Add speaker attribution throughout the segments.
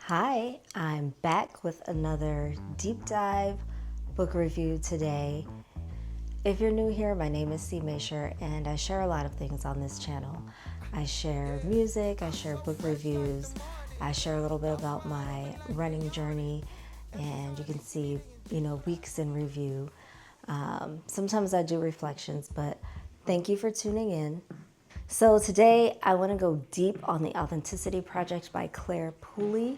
Speaker 1: Hi, I'm back with another deep dive book review today. If you're new here, my name is C. Masher, and I share a lot of things on this channel. I share music, I share book reviews, I share a little bit about my running journey, and you can see, weeks in review. Sometimes I do reflections, but thank you for tuning in. So today I want to go deep on The Authenticity Project by Clare Pooley.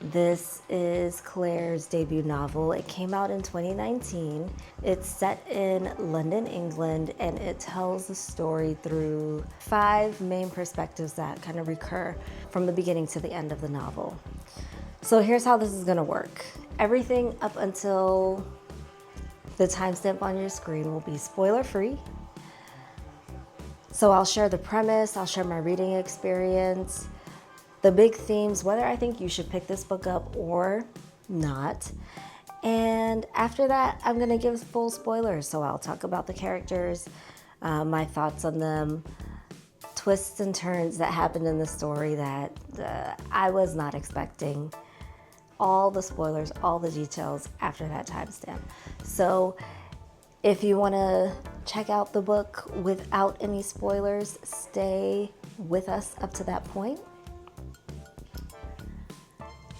Speaker 1: This is Clare's debut novel. It came out in 2019. It's set in London, England, and it tells the story through 5 main perspectives that kind of recur from the beginning to the end of the novel. So here's how this is going to work. Everything up until the timestamp on your screen will be spoiler free. So I'll share the premise, I'll share my reading experience, the big themes, whether I think you should pick this book up or not. And after that, I'm gonna give full spoilers. So I'll talk about the characters, my thoughts on them, twists and turns that happened in the story that I was not expecting. All the spoilers, all the details after that timestamp. So if you want to check out the book without any spoilers, stay with us up to that point.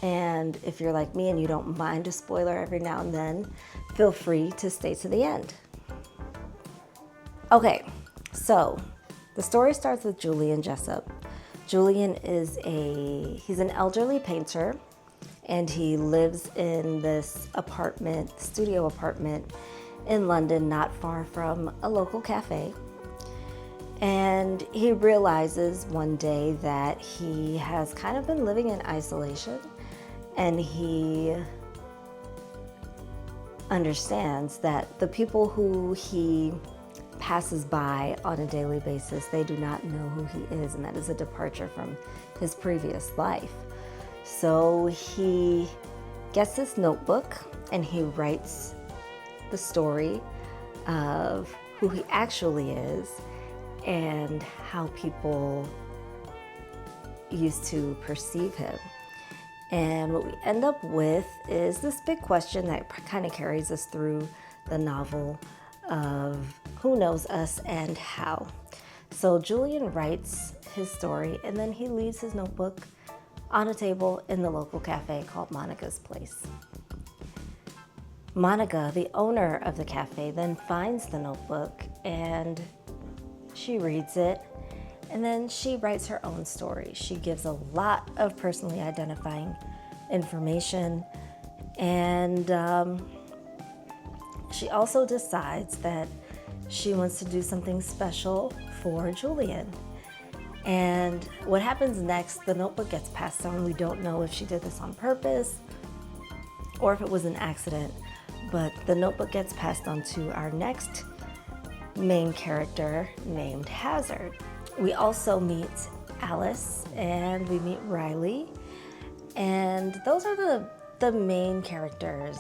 Speaker 1: And if you're like me and you don't mind a spoiler every now and then, feel free to stay to the end. Okay, so the story starts with Julian Jessup. Julian he's an elderly painter, and he lives in this studio apartment in London, not far from a local cafe. And he realizes one day that he has kind of been living in isolation, and he understands that the people who he passes by on a daily basis, they do not know who he is, and that is a departure from his previous life. So he gets this notebook and he writes the story of who he actually is and how people used to perceive him. And what we end up with is this big question that kind of carries us through the novel of who knows us and how. So Julian writes his story, and then he leaves his notebook on a table in the local cafe called Monica's Place. Monica, the owner of the cafe, then finds the notebook and she reads it, and then she writes her own story. She gives a lot of personally identifying information, and she also decides that she wants to do something special for Julian. And what happens next, the notebook gets passed on. We don't know if she did this on purpose or if it was an accident, but the notebook gets passed on to our next main character named Hazard. We also meet Alice and we meet Riley, and those are the main characters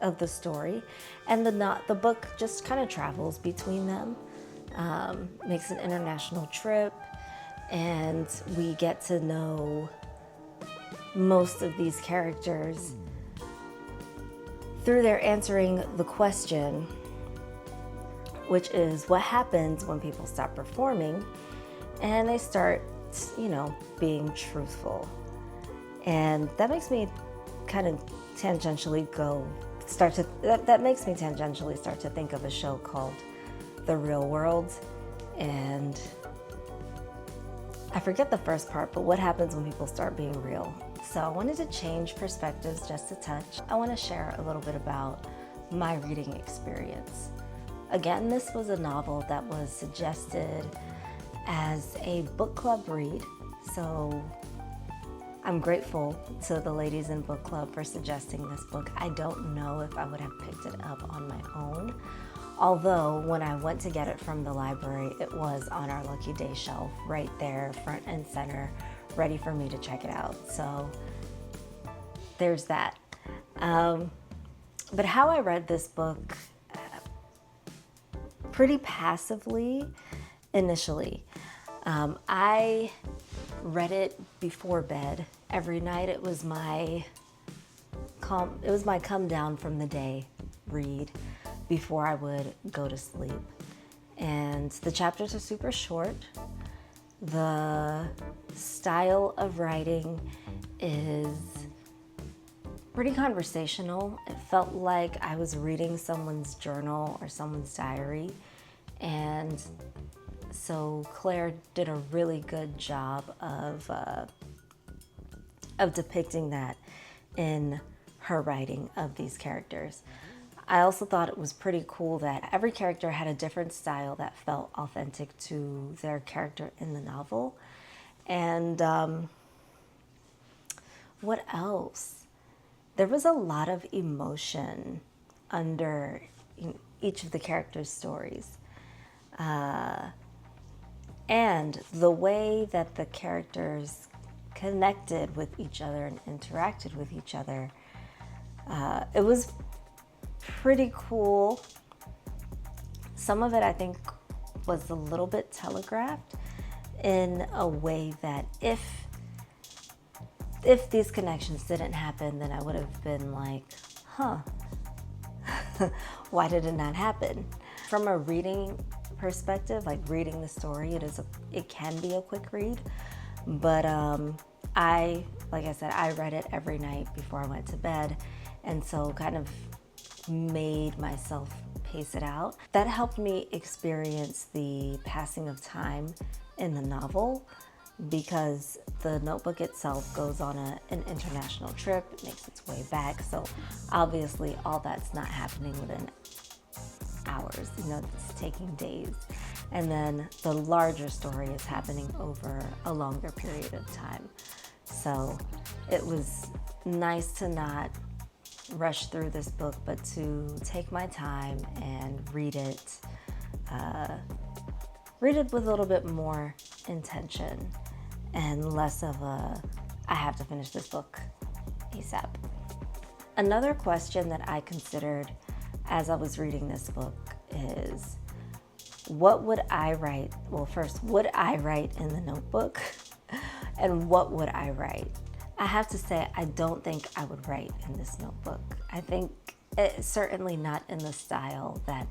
Speaker 1: of the story. And the book just kind of travels between them, makes an international trip, and we get to know most of these characters through their answering the question, which is what happens when people stop performing and they start, being truthful. And that makes me kind of tangentially start to think of a show called The Real World. And I forget the first part, but what happens when people start being real? So I wanted to change perspectives just a touch. I want to share a little bit about my reading experience. Again, this was a novel that was suggested as a book club read. So I'm grateful to the ladies in book club for suggesting this book. I don't know if I would have picked it up on my own. Although when I went to get it from the library, it was on our Lucky Day shelf right there, front and center, ready for me to check it out. So there's that. But how I read this book, pretty passively initially. I read it before bed Every night it was my come down from the day read before I would go to sleep. And the chapters are super short. The style of writing is pretty conversational. It felt like I was reading someone's journal or someone's diary. And so Claire did a really good job of depicting that in her writing of these characters. I also thought it was pretty cool that every character had a different style that felt authentic to their character in the novel. And what else? There was a lot of emotion under each of the characters' stories. And the way that the characters connected with each other and interacted with each other, it was pretty cool. Some of it I think was a little bit telegraphed in a way that if these connections didn't happen, then I would have been like, huh, why did it not happen? From a reading perspective, like reading the story, it can be a quick read, but like I said, I read it every night before I went to bed, and so kind of made myself pace it out. That helped me experience the passing of time in the novel, because the notebook itself goes on an international trip. It makes its way back, so obviously all that's not happening within hours, it's taking days. And then the larger story is happening over a longer period of time. So it was nice to not rush through this book, but to take my time and read it with a little bit more intention and less of I have to finish this book ASAP. Another question that I considered as I was reading this book is, what would I write? Well, first, would I write in the notebook? And what would I write? I have to say, I don't think I would write in this notebook. I think it's certainly not in the style that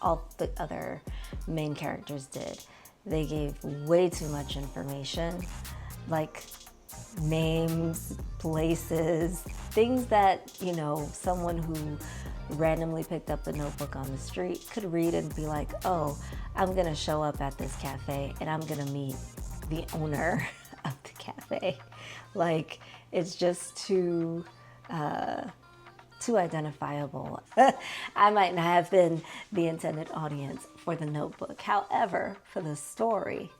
Speaker 1: all the other main characters did. They gave way too much information, like names, places, things that, someone who randomly picked up the notebook on the street could read and be like, oh, I'm gonna show up at this cafe and I'm gonna meet the owner of the cafe. Like, it's just too identifiable. I might not have been the intended audience for the notebook. However, for the story,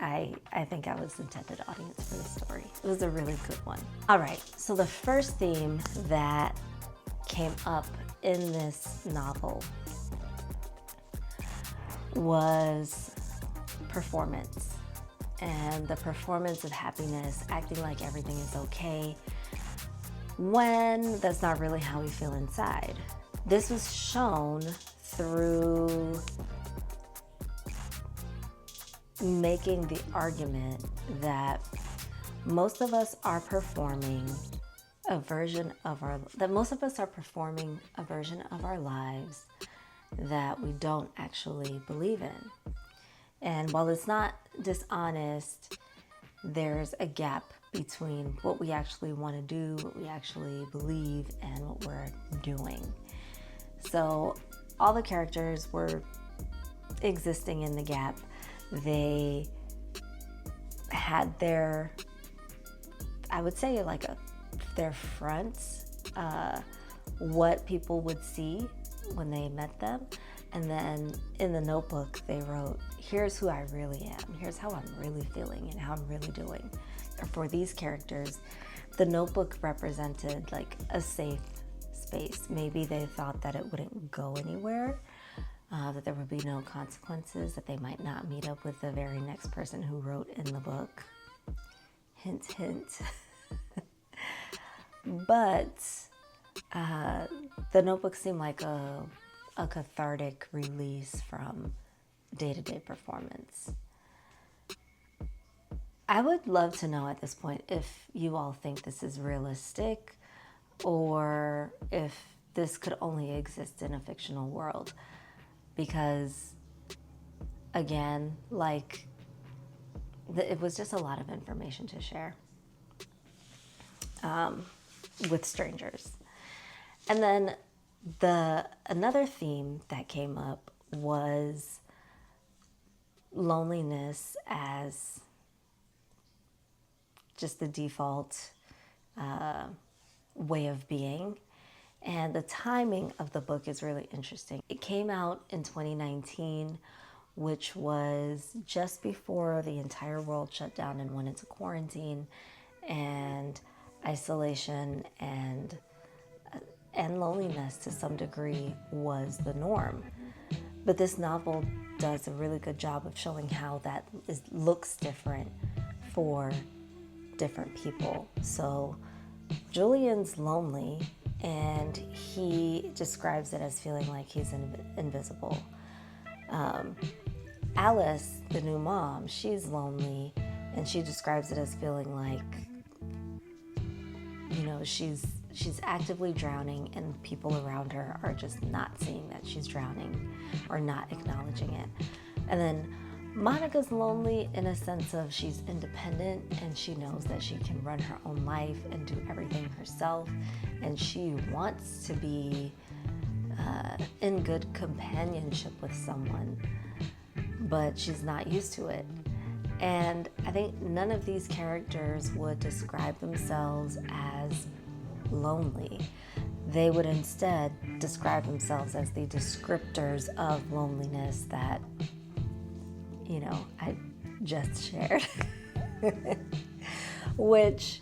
Speaker 1: I think I was the intended audience for the story. It was a really good one. All right, so the first theme that came up in this novel was performance, and the performance of happiness, acting like everything is okay when that's not really how we feel inside. This was shown through making the argument that most of us are performing a version of our lives that we don't actually believe in. And while it's not dishonest, there's a gap between what we actually want to do, what we actually believe, and what we're doing. So all the characters were existing in the gap. They had their, I would say, like their fronts, what people would see when they met them. And then in the notebook, they wrote, here's who I really am. Here's how I'm really feeling and how I'm really doing. For these characters, the notebook represented like a safe space. Maybe they thought that it wouldn't go anywhere, that there would be no consequences, that they might not meet up with the very next person who wrote in the book. Hint, hint. But the notebook seemed like a cathartic release from day-to-day performance. I would love to know at this point if you all think this is realistic or if this could only exist in a fictional world. Because, again, like, it was just a lot of information to share with strangers. And then another theme that came up was loneliness as just the default way of being. And the timing of the book is really interesting. It came out in 2019, which was just before the entire world shut down and went into quarantine, and isolation and loneliness to some degree was the norm. But this novel does a really good job of showing how that looks different for different people. So Julian's lonely, and he describes it as feeling like he's invisible. Alice, the new mom, she's lonely, and she describes it as feeling like, she's actively drowning, and people around her are just not seeing that she's drowning or not acknowledging it. And then Monica's lonely in a sense of she's independent and she knows that she can run her own life and do everything herself, and she wants to be in good companionship with someone, but she's not used to it. And I think none of these characters would describe themselves as lonely. They would instead describe themselves as the descriptors of loneliness that I just shared, which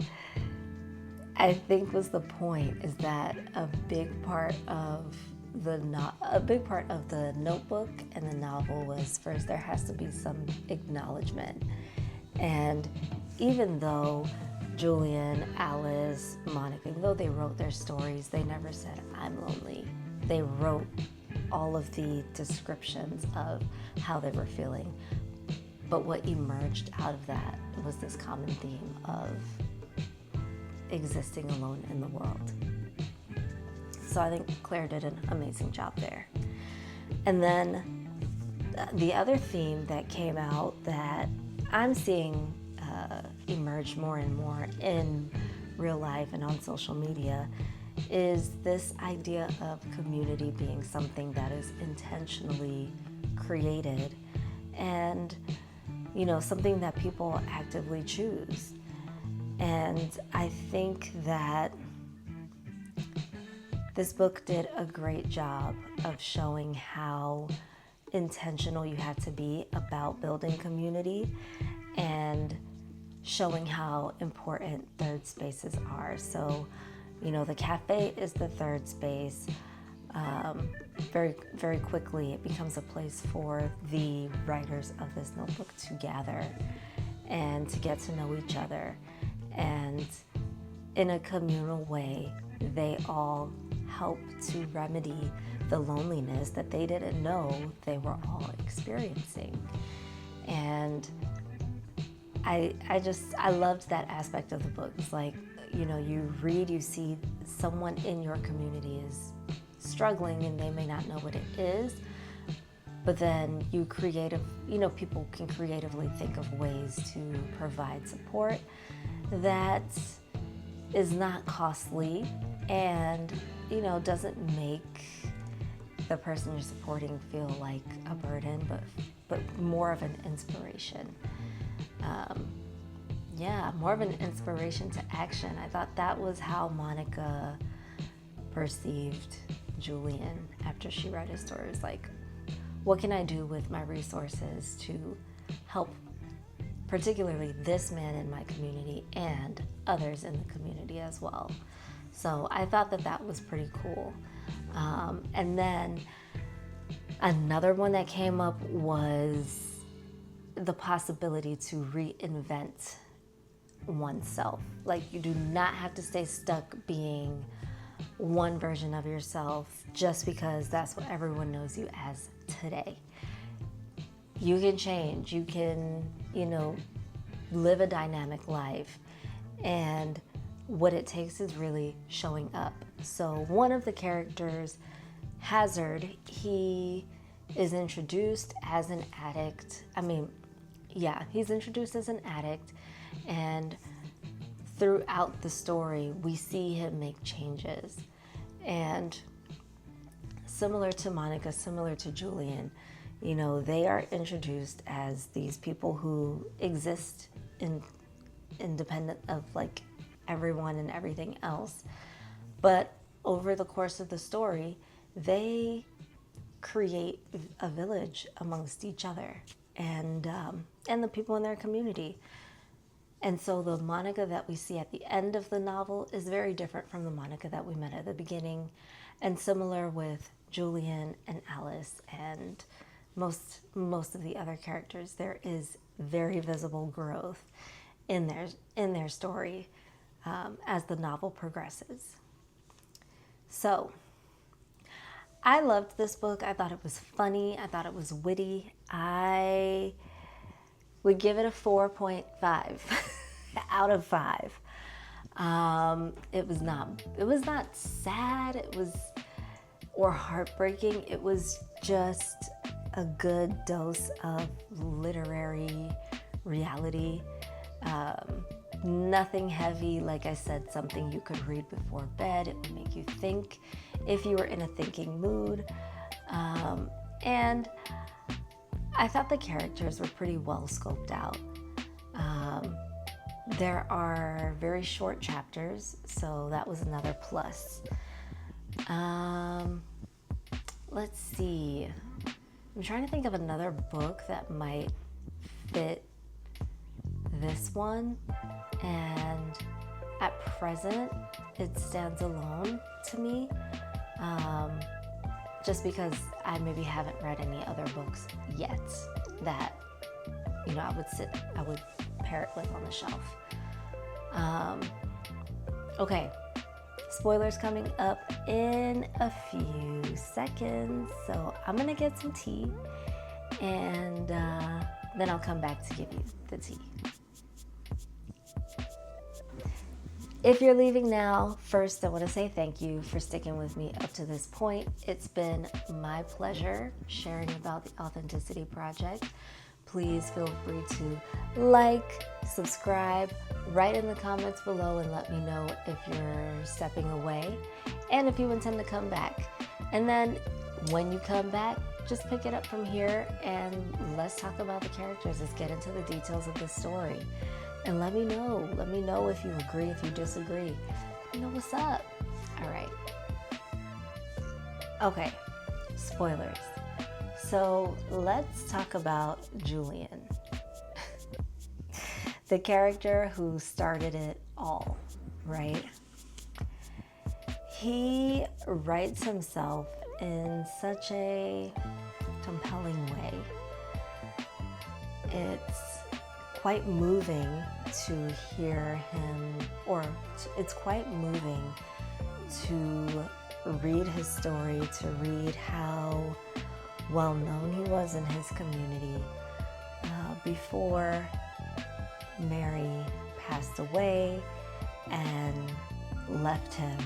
Speaker 1: I think was the point, is that a big part of the notebook and the novel was, first there has to be some acknowledgement. And even though Julian, Alice, Monica, even though they wrote their stories, they never said, I'm lonely. They wrote all of the descriptions of how they were feeling. But what emerged out of that was this common theme of existing alone in the world. So I think Claire did an amazing job there. And then the other theme that came out that I'm seeing emerge more and more in real life and on social media is this idea of community being something that is intentionally created and something that people actively choose. And I think that this book did a great job of showing how intentional you have to be about building community and showing how important third spaces are. So, the cafe is the third space. Very, very quickly, it becomes a place for the writers of this notebook to gather and to get to know each other. And in a communal way, they all help to remedy the loneliness that they didn't know they were all experiencing. And I loved that aspect of the book. It's like, you read, you see someone in your community is struggling and they may not know what it is, but then people can creatively think of ways to provide support that is not costly and, doesn't make the person you're supporting feel like a burden, but more of an inspiration. More of an inspiration to action. I thought that was how Monica perceived Julian after she read his story. It was like, what can I do with my resources to help particularly this man in my community and others in the community as well? So I thought that was pretty cool. And then another one that came up was the possibility to reinvent oneself. Like, you do not have to stay stuck being one version of yourself just because that's what everyone knows you as today. You can change. You can, live a dynamic life. And what it takes is really showing up. So one of the characters, Hazard, he is introduced as an addict. He's introduced as an addict, and throughout the story, we see him make changes. And similar to Monica, similar to Julian, they are introduced as these people who exist independent of like everyone and everything else. But over the course of the story, they create a village amongst each other and the people in their community. And so the Monica that we see at the end of the novel is very different from the Monica that we met at the beginning, and similar with Julian and Alice and most of the other characters. There is very visible growth in their story as the novel progresses. So I loved this book. I thought it was funny. I thought it was witty. I would give it a 4.5 out of 5. It was not sad, or heartbreaking. It was just a good dose of literary reality. Nothing heavy. Like I said, something you could read before bed. It would make you think if you were in a thinking mood. And I thought the characters were pretty well scoped out. There are very short chapters, so that was another plus. Let's see. I'm trying to think of another book that might fit this one, and at present it stands alone to me, just because I maybe haven't read any other books yet that I would pair it with on the shelf. Okay, spoilers coming up in a few seconds, so I'm gonna get some tea, and then I'll come back to give you the tea. If you're leaving now, first I want to say thank you for sticking with me up to this point. It's been my pleasure sharing about the Authenticity Project. Please feel free to like, subscribe, write in the comments below and let me know if you're stepping away and if you intend to come back. And then when you come back, just pick it up from here and let's talk about the characters. Let's get into the details of the story. And let me know if you agree, if you disagree. Let me know what's up. All right. Okay, spoilers. So let's talk about Julian, the character who started it all, right? He writes himself in such a compelling way. It's quite moving to hear him, it's quite moving to read his story, to read how well known he was in his community before Mary passed away and left him.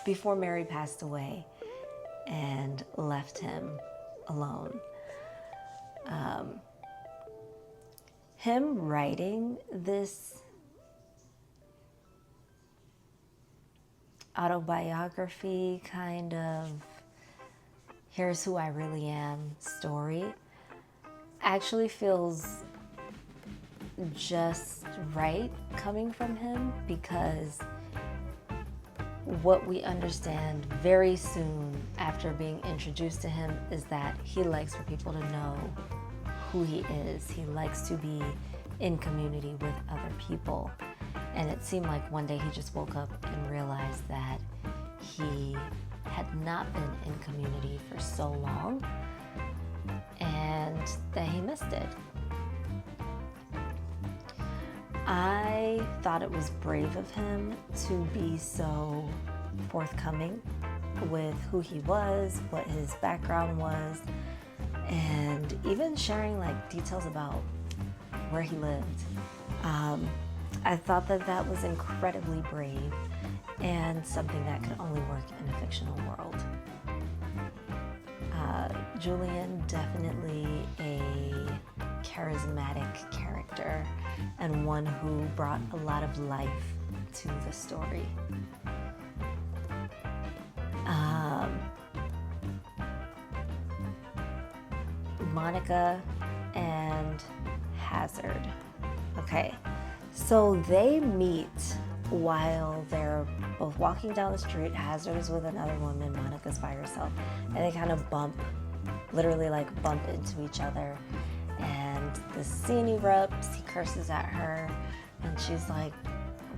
Speaker 1: Before Mary passed away and left him alone. Him writing this autobiography kind of here's who I really am story actually feels just right coming from him, because what we understand very soon after being introduced to him is that he likes for people to know who he is. He likes to be in community with other people. And it seemed like one day he just woke up and realized that he had not been in community for so long and that he missed it. I thought it was brave of him to be so forthcoming with who he was, what his background was, and even sharing like details about where he lived. I thought that that was incredibly brave and something that could only work in a fictional world. Julian, definitely a charismatic character and one who brought a lot of life to the story. Monica and Hazard. Okay, so they meet while they're both walking down the street. Hazard is with another woman, Monica's by herself, and they kind of literally bump into each other. And the scene erupts, he curses at her, and she's like,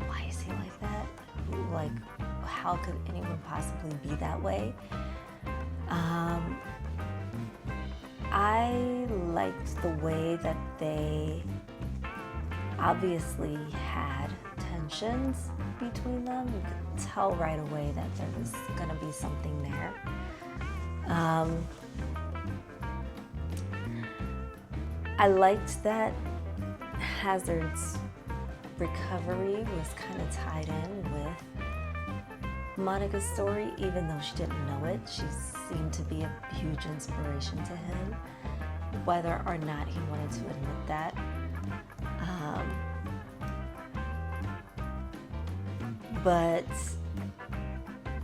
Speaker 1: why is he like that? Like, how could anyone possibly be that way? I liked the way that they obviously had tensions between them. You could tell right away that there was going to be something there. I liked that Hazard's recovery was kind of tied in with Monica's story, even though she didn't know it. She seemed to be a huge inspiration to him, whether or not he wanted to admit that. But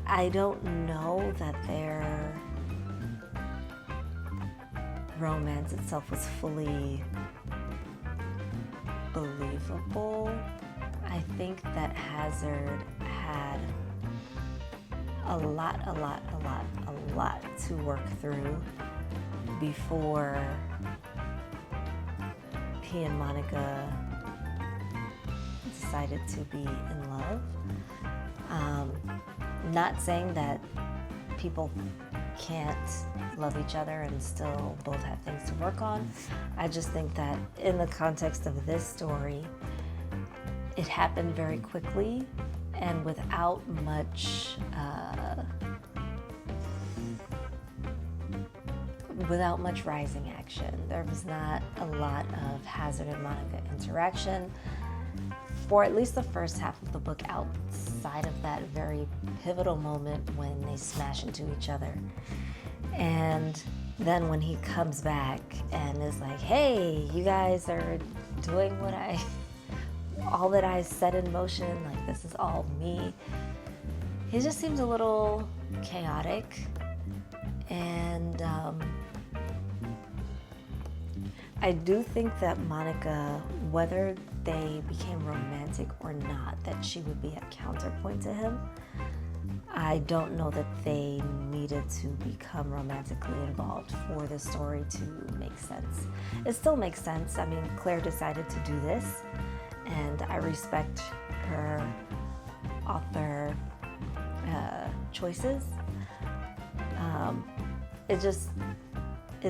Speaker 1: I don't know that their romance itself was fully believable. I think that Hazard had a lot to work through before he and Monica decided to be in love. Not saying that people can't love each other and still both have things to work on. I just think that in the context of this story, it happened very quickly and without much rising action. There was not a lot of Hazard and Monica interaction for at least the first half of the book, outside of that very pivotal moment when they smash into each other. And then when he comes back and is like, hey, you guys are doing all that I set in motion, like this is all me. He just seems a little chaotic. And I do think that Monica, whether they became romantic or not, that she would be a counterpoint to him. I don't know that they needed to become romantically involved for the story to make sense. It still makes sense. I mean, Claire decided to do this, and I respect her author choices. It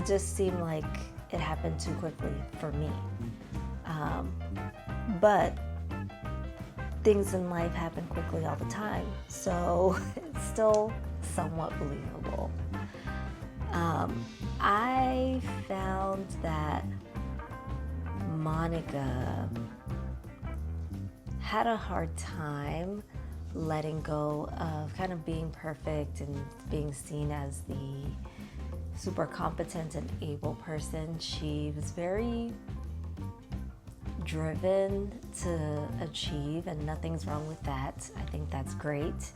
Speaker 1: just seemed like it happened too quickly for me. But things in life happen quickly all the time, so it's still somewhat believable. I found that Monica had a hard time letting go of kind of being perfect and being seen as the super competent and able person. She was very driven to achieve, and nothing's wrong with that. I think that's great.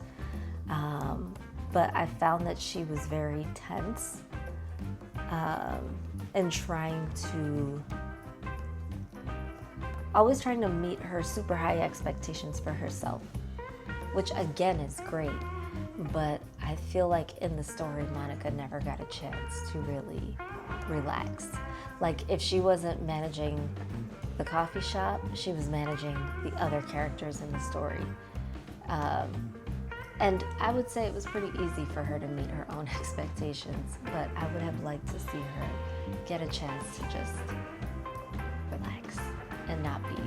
Speaker 1: But I found that she was very tense and always trying to meet her super high expectations for herself, which again is great. But I feel like in the story, Monica never got a chance to really relax. Like, if she wasn't managing the coffee shop, she was managing the other characters in the story. And I would say it was pretty easy for her to meet her own expectations, but I would have liked to see her get a chance to just relax and not be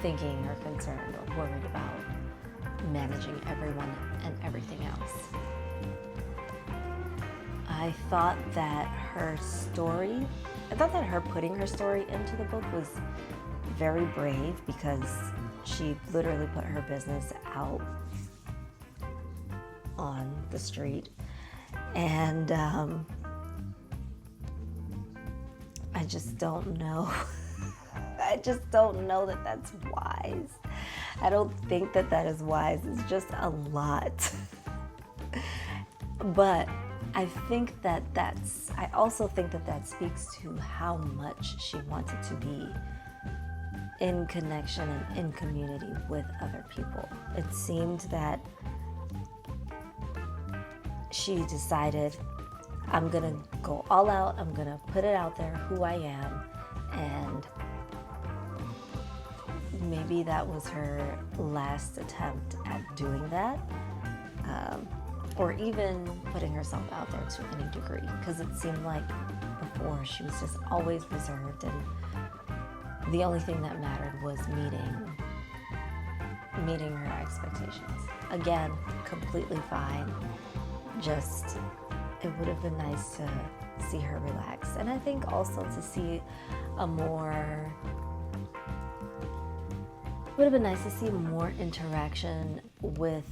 Speaker 1: thinking or concerned or worried about managing everyone and everything else. I thought that her putting her story into the book was very brave because she literally put her business out on the street. And I just don't know. I just don't know that that's wise. I don't think that that is wise. It's just a lot. But I also think that that speaks to how much she wanted to be in connection and in community with other people. It seemed that she decided, I'm gonna go all out, I'm gonna put it out there who I am, and maybe that was her last attempt at doing that, or even putting herself out there to any degree, because it seemed like before she was just always reserved, and the only thing that mattered was meeting her expectations. Again, completely fine. Just, it would have been nice to see her relax, and I think also to see would have been nice to see more interaction with,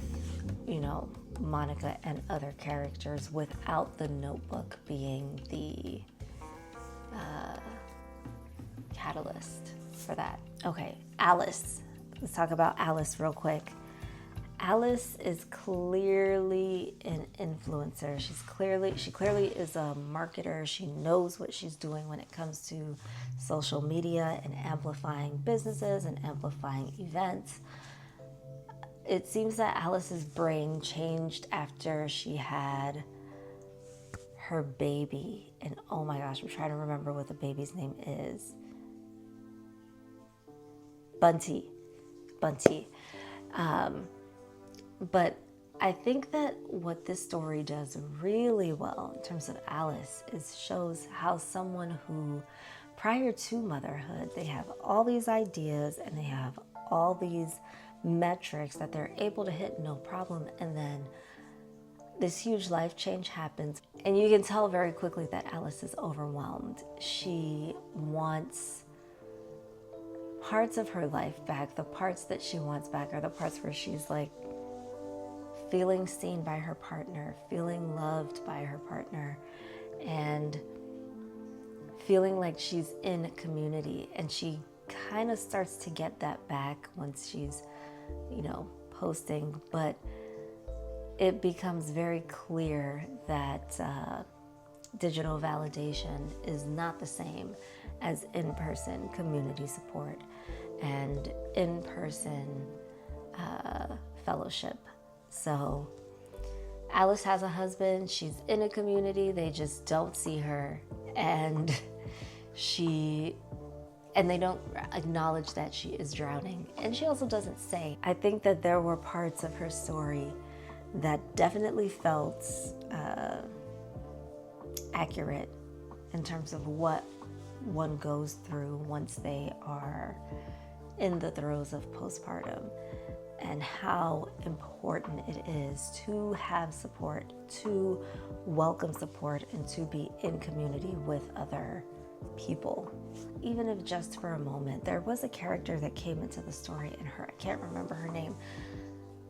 Speaker 1: Monica and other characters without the notebook being the catalyst for that. Okay, Alice. Let's talk about Alice real quick. Alice is clearly an influencer. She clearly is a marketer. She knows what she's doing when it comes to social media and amplifying businesses and amplifying events. It seems that Alice's brain changed after she had her baby. And oh my gosh, I'm trying to remember what the baby's name is. Bunty. But I think that what this story does really well in terms of Alice is shows how someone who, prior to motherhood, they have all these ideas and they have all these metrics that they're able to hit no problem, and then this huge life change happens, and you can tell very quickly that Alice is overwhelmed. She wants parts of her life back. The parts that she wants back are the parts where she's like feeling seen by her partner, feeling loved by her partner, and feeling like she's in community. And she kind of starts to get that back once she's, posting, but it becomes very clear that digital validation is not the same as in-person community support and in-person fellowship. So Alice has a husband, she's in a community, they just don't see her, and they don't acknowledge that she is drowning. And she also doesn't say. I think that there were parts of her story that definitely felt accurate in terms of what one goes through once they are in the throes of postpartum, and how important it is to have support, to welcome support, and to be in community with other people. Even if just for a moment. There was a character that came into the story, and I can't remember her name,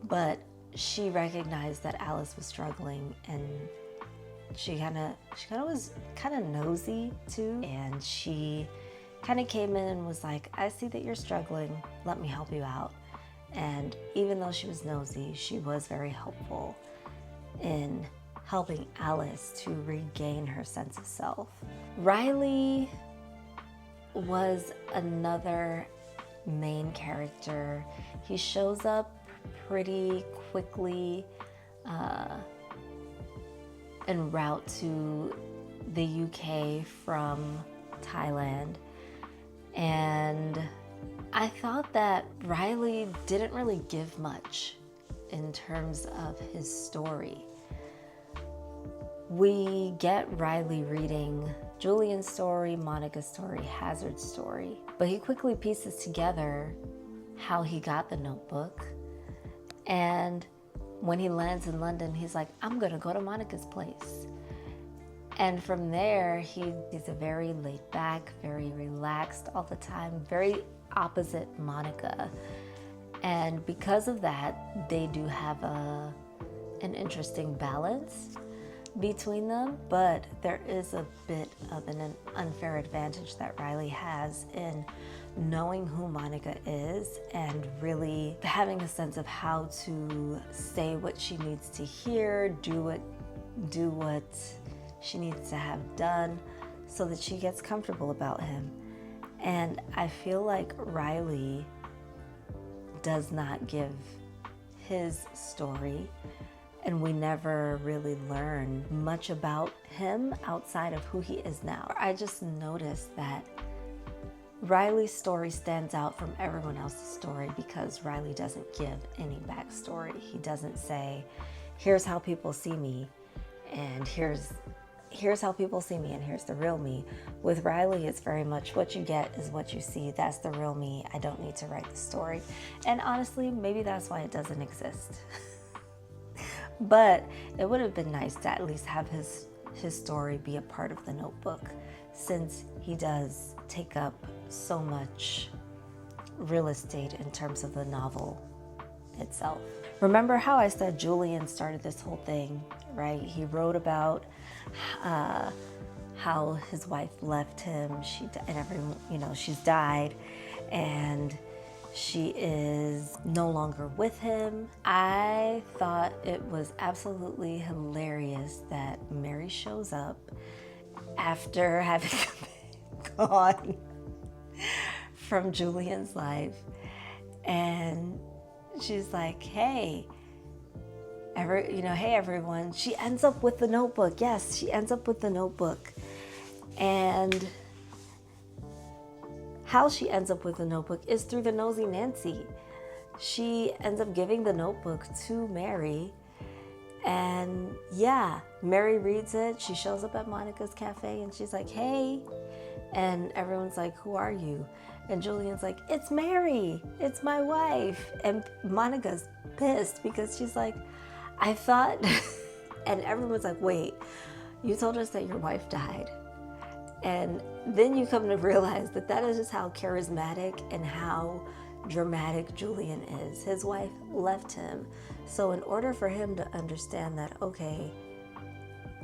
Speaker 1: but she recognized that Alice was struggling, and she was kind of nosy too, and she kind of came in and was like, I see that you're struggling, let me help you out. And even though she was nosy, she was very helpful in helping Alice to regain her sense of self. Riley was another main character. He shows up pretty quickly en route to the UK from Thailand, and I thought that Riley didn't really give much in terms of his story. We get Riley reading Julian's story, Monica's story, Hazard's story, but he quickly pieces together how he got the notebook. And when he lands in London, he's like, I'm gonna go to Monica's place. And from there, he's a very laid back, very relaxed all the time, very opposite Monica. And because of that, they do have an interesting balance between them, but there is a bit of an unfair advantage that Riley has in knowing who Monica is and really having a sense of how to say what she needs to hear, do what she needs to have done so that she gets comfortable about him. And I feel like Riley does not give his story, and we never really learn much about him outside of who he is now. I just noticed that Riley's story stands out from everyone else's story because Riley doesn't give any backstory. He doesn't say, here's how people see me, and here's how people see me, and here's the real me. With Riley, it's very much what you get is what you see. That's the real me. I don't need to write the story. And honestly, maybe that's why it doesn't exist. But it would have been nice to at least have his story be a part of the notebook, since he does take up so much real estate in terms of the novel itself. Remember how I said Julian started this whole thing, right? He wrote about how his wife left him, she's died, and she is no longer with him. I thought it was absolutely hilarious that Mary shows up after having gone from Julian's life, and she's like, hey everyone. She ends up with the notebook. Yes, she ends up with the notebook. And how she ends up with the notebook is through the nosy Nancy. She ends up giving the notebook to Mary. And yeah, Mary reads it. She shows up at Monica's cafe and she's like, hey. And everyone's like, who are you? And Julian's like, it's Mary. It's my wife. And Monica's pissed because she's like, I thought, and everyone's like, wait, you told us that your wife died. And then you come to realize that that is just how charismatic and how dramatic Julian is. His wife left him. So in order for him to understand that, okay,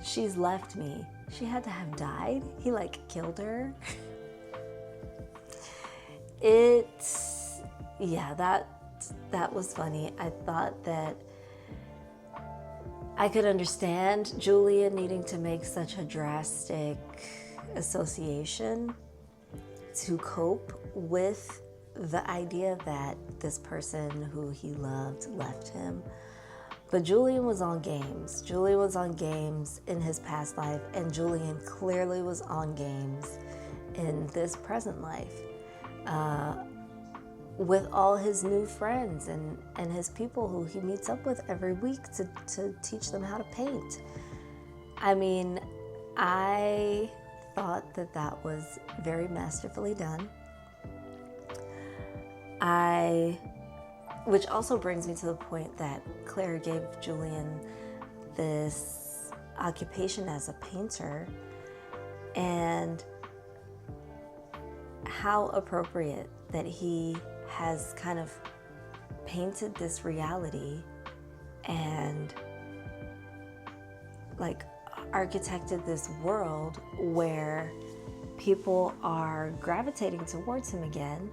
Speaker 1: she's left me, she had to have died. He killed her. That was funny. I thought that I could understand Julian needing to make such a drastic association to cope with the idea that this person who he loved left him. But Julian was on games. Julian was on games in his past life, and Julian clearly was on games in this present life. With all his new friends and his people who he meets up with every week to teach them how to paint. I mean, I thought that was very masterfully done. Which also brings me to the point that Claire gave Julian this occupation as a painter, and how appropriate that he has kind of painted this reality and architected this world where people are gravitating towards him again,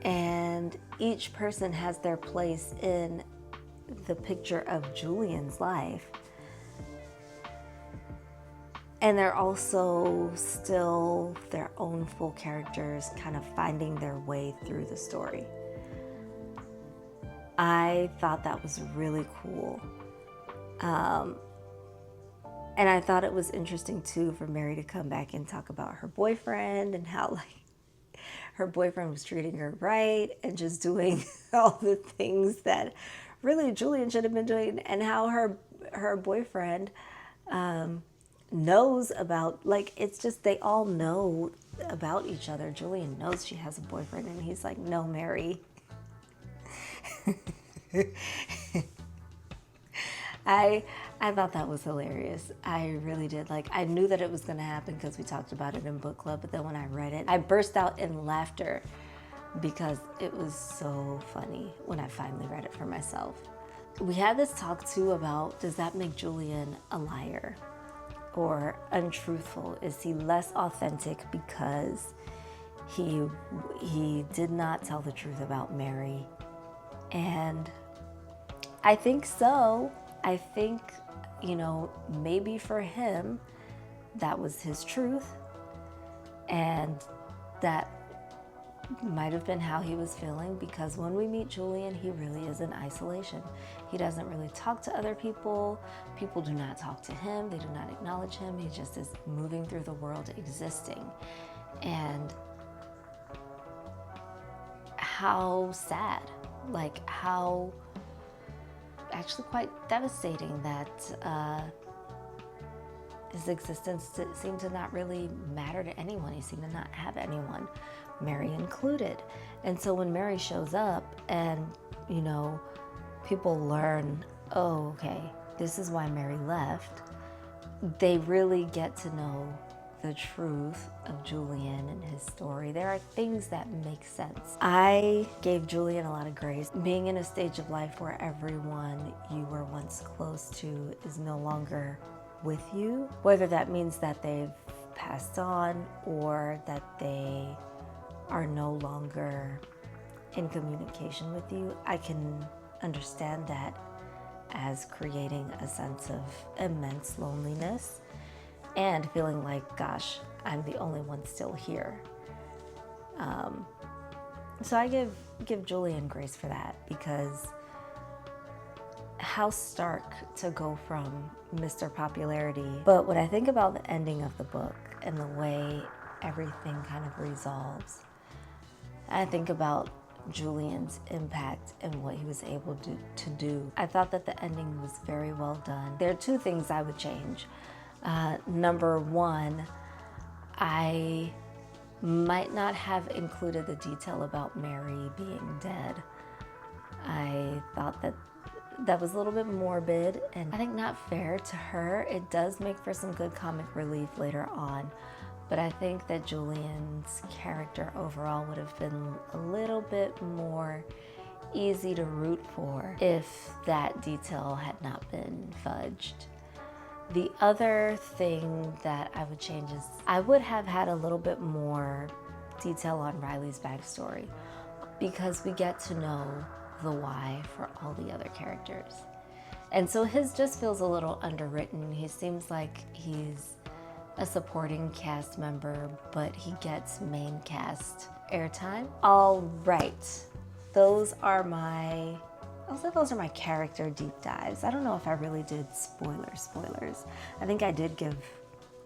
Speaker 1: and each person has their place in the picture of Julian's life. And they're also still their own full characters, kind of finding their way through the story. I thought that was really cool. And I thought it was interesting too for Mary to come back and talk about her boyfriend and how her boyfriend was treating her right and just doing all the things that really Julian should have been doing, and how her boyfriend knows about, it's just they all know about each other. Julian knows she has a boyfriend, and he's like, no, Mary. I I thought that was hilarious. I really did. Like, I knew that it was going to happen because we talked about it in book club, but then when I read it, I burst out in laughter because it was so funny when I finally read it for myself. We had this talk too about, does that make Julian a liar or untruthful? Is he less authentic because he did not tell the truth about Mary? And I think so. I think, maybe for him, that was his truth. And that might have been how he was feeling, because when we meet Julian, he really is in isolation. He doesn't really talk to other people. People do not talk to him. They do not acknowledge him. He just is moving through the world existing. And how sad, like how actually quite devastating that his existence seemed to not really matter to anyone. He seemed to not have anyone, Mary included. And so when Mary shows up and, people learn, oh, okay, this is why Mary left, they really get to know the truth of Julian and his story. There are things that make sense. I gave Julian a lot of grace. Being in a stage of life where everyone you were once close to is no longer with you, whether that means that they've passed on or that they are no longer in communication with you, I can understand that as creating a sense of immense loneliness and feeling like, gosh, I'm the only one still here. So I give Julian grace for that, because how stark to go from Mr. Popularity. But when I think about the ending of the book and the way everything kind of resolves, I think about Julian's impact and what he was able to do. I thought that the ending was very well done. There are two things I would change. Number one, I might not have included the detail about Mary being dead. I thought that was a little bit morbid and I think not fair to her. It does make for some good comic relief later on, but I think that Julian's character overall would have been a little bit more easy to root for if that detail had not been fudged. The other thing that I would change is I would have had a little bit more detail on Riley's backstory, because we get to know the why for all the other characters. And so his just feels a little underwritten. He seems like he's a supporting cast member, but he gets main cast airtime. All right, those are my character deep dives. I don't know if I really did spoilers. I think I did give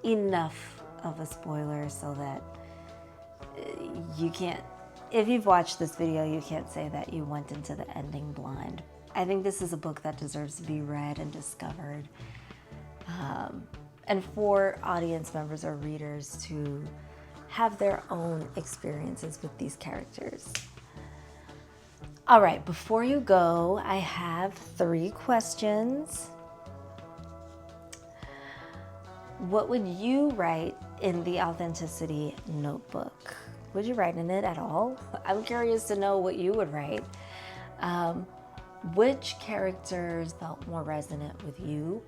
Speaker 1: enough of a spoiler so that you can't, if you've watched this video, you can't say that you went into the ending blind. I think this is a book that deserves to be read and discovered, and for audience members or readers to have their own experiences with these characters. All right, before you go, I have 3 questions. What would you write in the authenticity notebook? Would you write in it at all? I'm curious to know what you would write. Which characters felt more resonant with you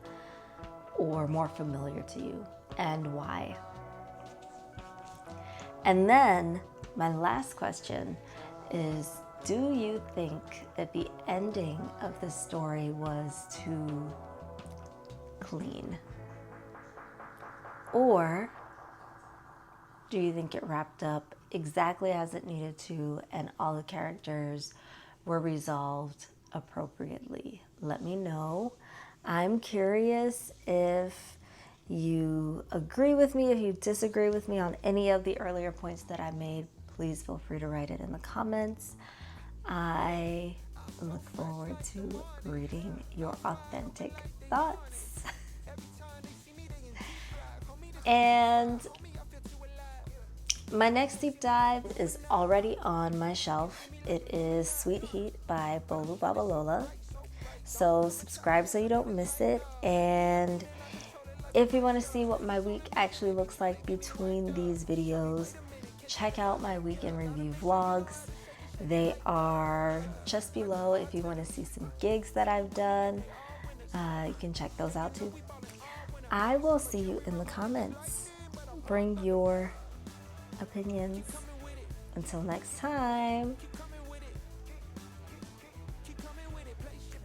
Speaker 1: or more familiar to you, and why? And then my last question is, do you think that the ending of the story was too clean? Or do you think it wrapped up exactly as it needed to and all the characters were resolved appropriately? Let me know. I'm curious if you agree with me, if you disagree with me on any of the earlier points that I made. Please feel free to write it in the comments. I look forward to reading your authentic thoughts. And my next deep dive is already on my shelf. It is Sweet Heat by Bolu Babalola. So subscribe so you don't miss it. And if you want to see what my week actually looks like between these videos, check out my week in review vlogs. They are just below if you want to see some gigs that I've done. You can check those out too. I will see you in the comments. Bring your opinions. Until next time.